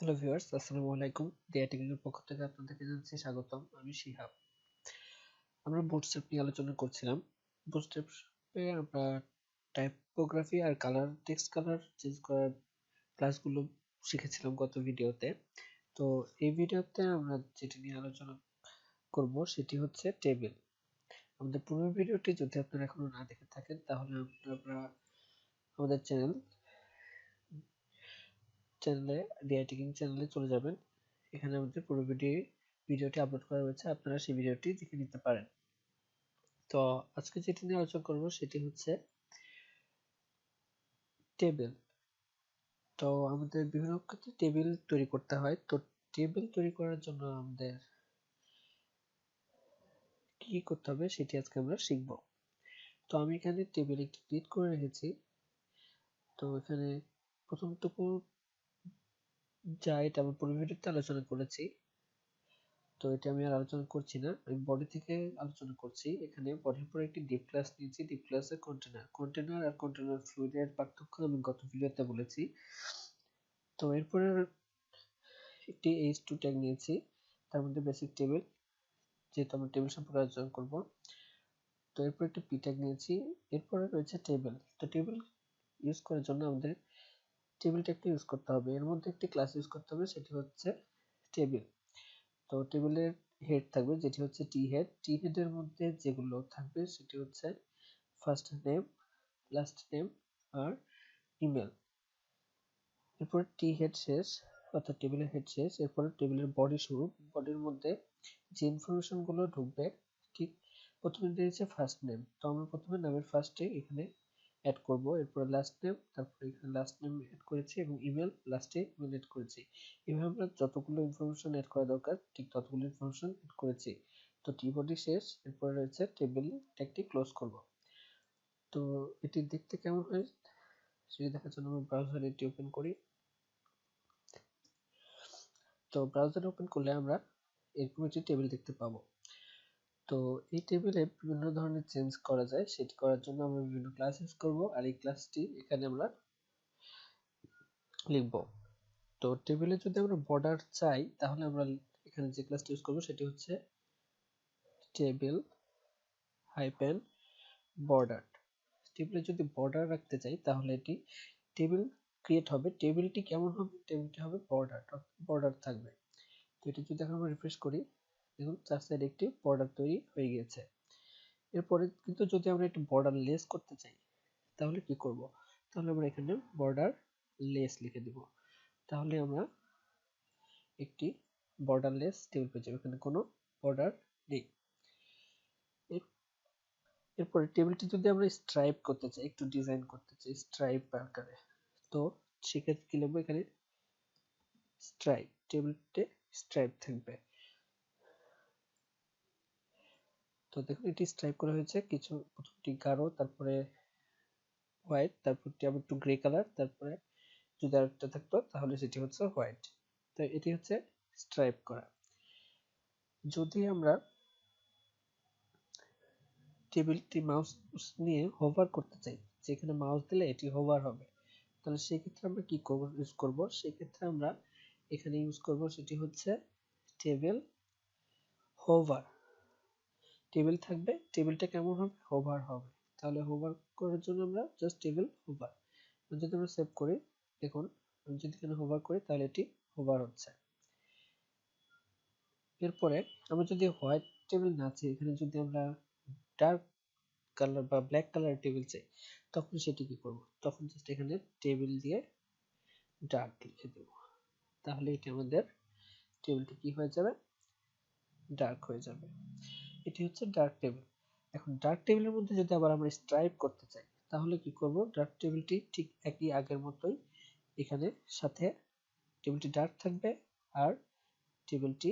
Hello viewers, আসসালামু আলাইকুম। DI টেকনিকের পক্ষ থেকে আপনাদেরকে জানাচ্ছি স্বাগতম। আমি শিহাব। আমরা বুটস্ট্র্যাপ নিয়ে আলোচনা করছিলাম। বুটস্ট্র্যাপে আমরা টাইপোগ্রাফি আর কালার, টেক্সট কালার চেঞ্জ করার ক্লাসগুলো শিখেছিলাম গত ভিডিওতে। তো এই ভিডিওতে আমরা যেটি নিয়ে আলোচনা করব সেটি হচ্ছে টেবিল। আমাদের পূর্ব ভিডিওটি যদি আপনারা এখনো না দেখে থাকেন তাহলে আপনারা আমাদের চ্যানেলে ডিআই টেকনিক চ্যানেলে চলে যাবেন। এখানে আমাদের পুরো ভিডিওটি আপলোড করা রয়েছে, আপনারা সেই ভিডিওটি দেখে নিতে পারেন। তো আজকে যেটি নিয়ে আলোচনা করব সেটি হচ্ছে টেবিল। তো আমাদের বিভিন্ন ক্ষেত্রে টেবিল তৈরি করতে হয়। তো টেবিল তৈরি করার জন্য আমাদের কি করতে হবে সেটি আজকে আমরা শিখব। তো আমি এখানে টেবিল একটি ক্রিয়েট করে রেখেছি। তো এখানে প্রথমটুকু যা এটা আমি পুরো ভিডিওতে আলোচনা করেছি। তো এটা আমি আর আলোচনা করছি না, আমি বডি থেকে আলোচনা করছি। এখানে বডির পরে একটি ডিভ ক্লাস নিয়েছি। ডিভ ক্লাসের কন্টেনার আর কন্টেনার ফ্লুইডের পার্থক্য আমি গত ভিডিওতে বলেছি। তো এরপরে একটি h2 ট্যাগ নিয়েছি, তার মধ্যে বেসিক টেবিল, যেহেতু আমরা টেবিল সম্পর্কে আলোচনা করব। তো এরপর একটি p ট্যাগ নিয়েছি। এরপরে রয়েছে টেবিল। তো টেবিল ইউজ করার জন্য আমাদের টেবিল ট্যাগটি ইউজ করতে হবে। এর মধ্যে একটি ক্লাস ইউজ করতে হবে, সেটি হচ্ছে টেবিল। তো টেবিলের হেড থাকবে যেটি হচ্ছে টি হেড। টি হেডের মধ্যে যেগুলো থাকবে সেটি হচ্ছে ফার্স্ট নেম, লাস্ট নেম আর ইমেল। এরপর টি হেড শেষ, অর্থাৎ টেবিলের হেড শেষ। এরপর টেবিলের বডি শুরু। বডির মধ্যে যে ইনফরমেশন গুলো ঢুকবে, ঠিক প্রথমে দিয়েছে ফার্স্ট নেম। তো আমরা প্রথমে নামের ফার্স্টে এখানে অ্যাড করব। এরপর লাস্ট নেম, তারপরে এখানে লাস্ট নেম অ্যাড করেছি এবং ইমেল, লাস্টে ইমেল অ্যাড করেছি। এভাবে আমরা যতগুলো ইনফরমেশন অ্যাড করা দরকার ঠিক ততগুলো ইনফরমেশন অ্যাড করেছি। তো টি বডি শেষ। এরপর রয়েছে টেবিল ট্যাগটি ক্লোজ করব। তো এটি দেখতে কেমন হয় সেটি দেখার জন্য আমরা ব্রাউজারে এটি ওপেন করি। তো ব্রাউজার ওপেন করলে আমরা এরকম একটি টেবিল দেখতে পাবো। তো এই টেবিলে বিভিন্ন ধরনের চেঞ্জ করা যায়, সেটি করার জন্য আমরা বিভিন্ন ক্লাস ইউজ করব, আর এই ক্লাসটি এখানে আমরা লিখব। তো টেবিলে যদি আমরা বর্ডার চাই তাহলে আমরা এখানে যে ক্লাসটি ইউজ করব সেটি হচ্ছে টেবিল হাইপেন বর্ডার। টেবিলে যদি বর্ডার রাখতে চাই তাহলে এটি টেবিল ক্রিয়েট হবে। টেবিলটি কেমন হবে? টেবিলটি হবে বর্ডার থাকবে। তো এটি যদি এখন আমরা রিফ্রেশ করি, দেখুন চার সাইডে একটি বর্ডার তৈরি হয়ে গিয়েছে। এরপরে কিন্তু যদি আমরা একটু বর্ডার লেস করতে চাই তাহলে কি করব? তাহলে আমরা এখানে বর্ডার লেস লিখে দিব। তাহলে আমরা একটি বর্ডারলেস টেবিল পেয়ে যাবো। এখানে কোনো বর্ডার নেই। এরপরে টেবিলটি যদি আমরা স্ট্রাইপ করতে চাই, একটু ডিজাইন করতে চাই স্ট্রাইপ আকারে, তো সেক্ষেত্রে কি লিখবো? এখানে স্ট্রাইপ, টেবিলতে স্ট্রাইপ থাকবে। তো দেখুন এটি স্ট্রাইপ করা হয়েছে, কিছু প্রথমটি গাঢ়, তারপরে হোয়াইট, তারপরটি আবার একটু গ্রে কালার, তারপরে যদি আরেকটা থাকতো তাহলে সেটি হচ্ছে হোয়াইট। তো এটি হচ্ছে স্ট্রাইপ করা। যদি আমরা টেবিলটি মাউস নিয়ে হোভার করতে চাই, যেখানে মাউস দিলে এটি হোভার হবে, তাহলে সেই ক্ষেত্রে আমরা কি ইউজ করব? সেই ক্ষেত্রে আমরা এখানে ইউজ করব সেটি হচ্ছে টেবিল হোভার। টেবিল থাকবে, টেবিলটা কেমন হবে? হোভার হবে। তাহলে হোভার করার জন্য আমরা জাস্ট টেবিল হোভার। যদি আমরা সেভ করি, দেখুন আমি যদি এখানে হোভার করি তাহলে এটি হোভার হচ্ছে। এরপরে আমরা যদি হোয়াইট টেবিল না চাই, এখানে যদি আমরা ডার্ক কালার বা ব্ল্যাক কালার টেবিল চাই, তখন সেটি কি করব? তখন জাস্ট এখানে টেবিল দিয়ে ডার্ক লিখে দেব। তাহলে এটি আমাদের টেবিলটি কি হয়ে যাবে? ডার্ক হয়ে যাবে। এটি হচ্ছে ডার্ক টেবিল। এখন ডার্ক টেবিলের মধ্যে যদি আবার আমরা স্ট্রাইপ করতে চাই তাহলে কি করব? ডার্ক টেবিলটি ঠিক একই আগের মতোই, এখানে সাথে টেবিলটি ডার্ক থাকবে আর টেবিলটি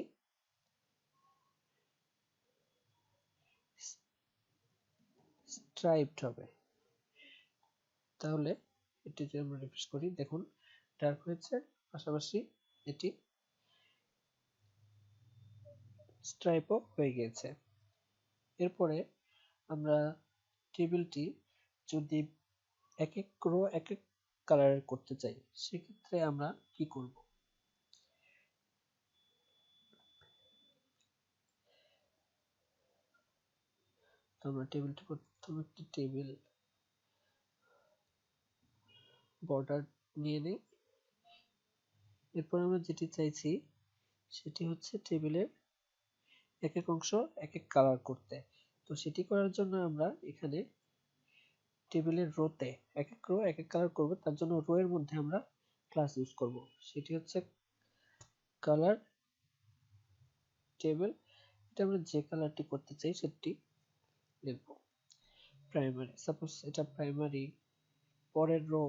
স্ট্রাইপড হবে। তাহলে এটি যদি আমরা রিফ্রেশ করি, দেখুন ডার্ক হয়েছে, পাশাপাশি এটি স্ট্রাইপও হয়ে গিয়েছে। এরপরে আমরা টেবিলটি যদি এক এক রো এক এক কালারের করতে চাই, সেক্ষেত্রে আমরা কি করব? তো আমরা টেবিলটি প্রথমে একটি টেবিল বর্ডার নিয়ে নিই। এরপর আমরা যেটি চাইছি সেটি হচ্ছে টেবিলের এক এক অংশ এক এক কালার করতে। তো সেটি করার জন্য আমরা এখানে টেবিলের রোতে এক এক রো এক এক কালার করব। তার জন্য রো এর মধ্যে আমরা ক্লাস ইউজ করব, সেটি হচ্ছে কালার টেবিল। এটা আমরা যে কালারটি করতে চাই সেটি লিখব। প্রাইমারি, সাপোজ এটা প্রাইমারি। পরের রো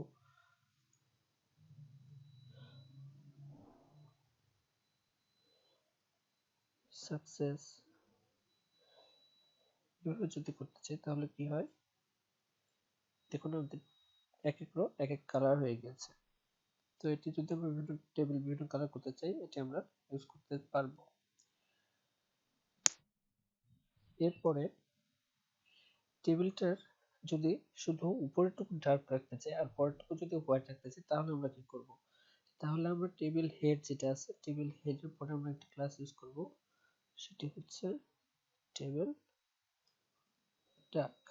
সাকসেস। এভাবে যদি করতে চাই তাহলে কি হয়, দেখুন আমাদের এক এক রো এক এক কালার হয়ে গেছে। তো এটি যদি আমরা বিভিন্ন টেবিল বিভিন্ন কালার করতে চাই, এটি আমরা ইউজ করতে পারবো। এরপরে টেবিলটার যদি শুধু উপরেরটুকু ডার্ক রাখতে চাই আর পরেরটুকু যদি হোয়াইট রাখতে চাই, তাহলে আমরা কি করব? তাহলে আমরা টেবিল হেড যেটা আছে, টেবিল হেডের পরে আমরা একটা ক্লাস ইউজ করব, সেটি হচ্ছে টেবিল ডার্ক।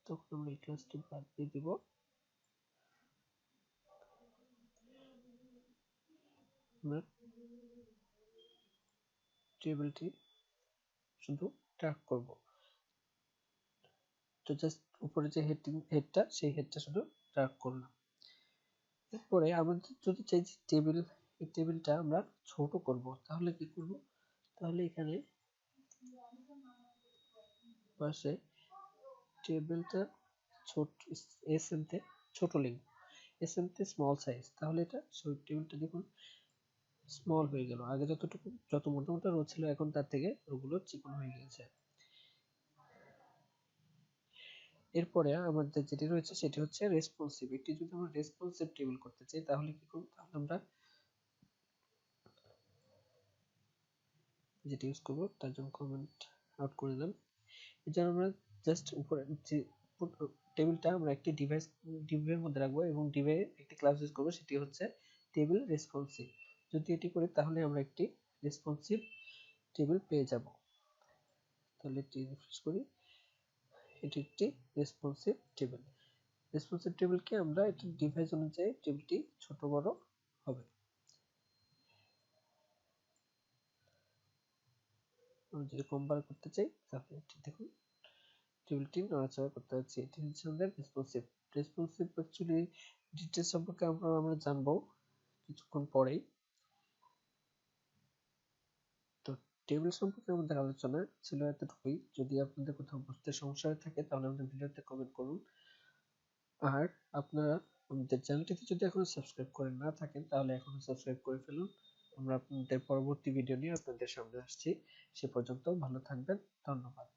তখন আমরা এই ক্লাসটি বাদ দিয়ে দিব। আমরা টেবিলটি শুধু ডার্ক করব। তো জাস্ট উপরে যে হেডটা সেই হেডটা শুধু ডার্ক করলাম। এরপরে আমাদের যদি চাই যে এই টেবিলটা আমরা ছোট করব, তাহলে কি করব? তাহলে এখানে পাশে টেবিলটা ছোট এসএম তে ছোট লিখব, এসএম তে স্মল সাইজ। তাহলে এটা টেবিলটা দেখুন স্মল হয়ে গেল। আগে যত মোটা মোটা রো ছিল, এখন তার থেকে রোগুলো চিকন হয়ে গেছে। এরপরে আমাদের যেটি রয়েছে সেটি হচ্ছে রেসপন্সিভ। এটি যদি আমরা রেসপন্সিভ টেবিল করতে চাই তাহলে কি করব? তাহলে আমরা যেটি ইউজ করব তার জন্য কমেন্ট আউট করে দিলাম। এর জন্য আমরা জাস্ট উপরে যে টেবিলটা আমরা একটি ডিভের মধ্যে রাখবো এবং ডিভে একটি ক্লাস ইউজ করব, সেটি হচ্ছে টেবিল রেসপন্সিভ। যদি এটি করি তাহলে আমরা একটি রেসপন্সিভ টেবিল পেয়ে যাব। তাহলে এটি রিফ্রেশ করি, এটি একটি রেসপন্সিভ টেবিল। রেসপন্সিভ টেবিলকে আমরা একটি ডিভাইস অনুযায়ী টেবিলটি ছোট বড় হবে। আমরা যদি কম্পার করতে চাই তাহলে এটি দেখুন টেবিলটি নড়াচড়া করতে হচ্ছে। এটি হচ্ছে আমাদের রেসপন্সিভ। রেসপন্সিভ অ্যাকচুয়ালি ডিটেইলস সম্পর্কে আমরা জানবো কিছুক্ষণ পরেই। তো টেবিল সম্পর্কে আমাদের আলোচনা ছিল এতটুকুই। যদি আপনাদের কোথাও বুঝতে সমস্যা হয়ে থাকে তাহলে আমাদের ভিডিওতে কমেন্ট করুন। আর আপনারা আমাদের চ্যানেলটিতে যদি এখনো সাবস্ক্রাইব করে না থাকেন তাহলে এখনো সাবস্ক্রাইব করে ফেলুন। আমরা আপনাদের পরবর্তী ভিডিও নিয়ে আপনাদের সামনে আসছি। সে পর্যন্ত ভালো থাকবেন। ধন্যবাদ।